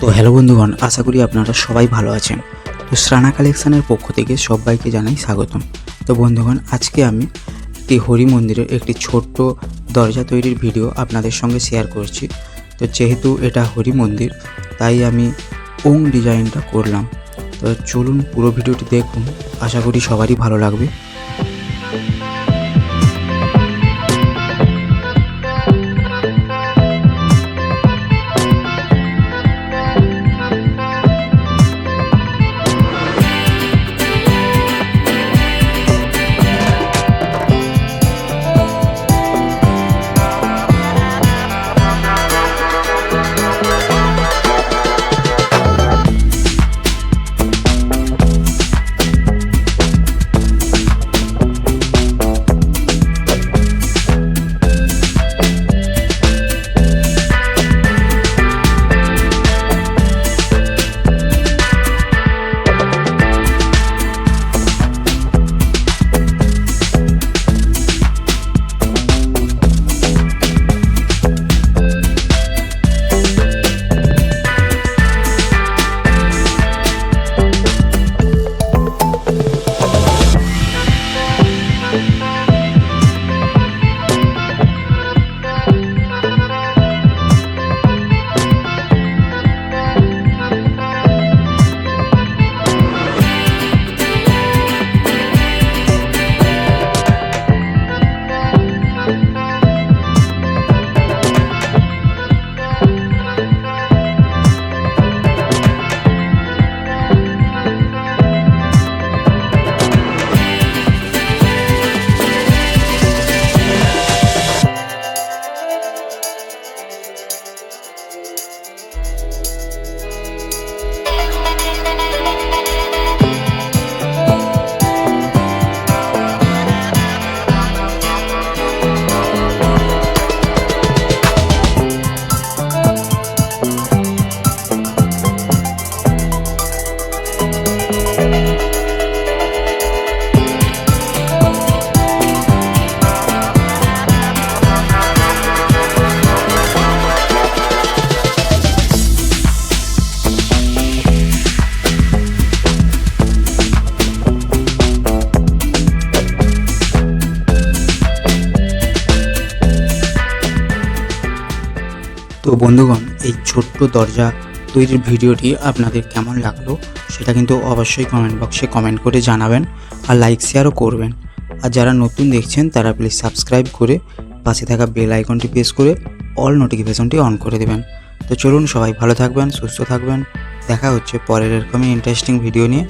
তো হ্যালো বন্ধুগণ, আশা করি আপনারা সবাই ভালো আছেন। তো শ্রানা কালেকশনের পক্ষ থেকে সবাইকে জানাই স্বাগতম। তো বন্ধুগণ, আজকে আমি একটি হরি মন্দিরের একটি ছোট্ট দরজা তৈরির ভিডিও আপনাদের সঙ্গে শেয়ার করছি। তো যেহেতু এটা হরি মন্দির, তাই আমি ওং ডিজাইনটা করলাম। তো চলুন পুরো ভিডিওটি দেখুন, আশা করি সবারই ভালো লাগবে। তো বন্ধুগণ, এই ছোট্ট দরজা তৈরির ভিডিওটি আপনাদের কেমন লাগলো সেটা কিন্তু অবশ্যই কমেন্ট বক্সে কমেন্ট করে জানাবেন, আর লাইক শেয়ারও করবেন। আর যারা নতুন দেখছেন তারা প্লিজ সাবস্ক্রাইব করে পাশে থাকা বেল আইকনটি প্রেস করে অল নোটিফিকেশনটি অন করে দেবেন। তো চলুন, সবাই ভালো থাকবেন, সুস্থ থাকবেন। দেখা হচ্ছে পরের এরকমই ইন্টারেস্টিং ভিডিও নিয়ে।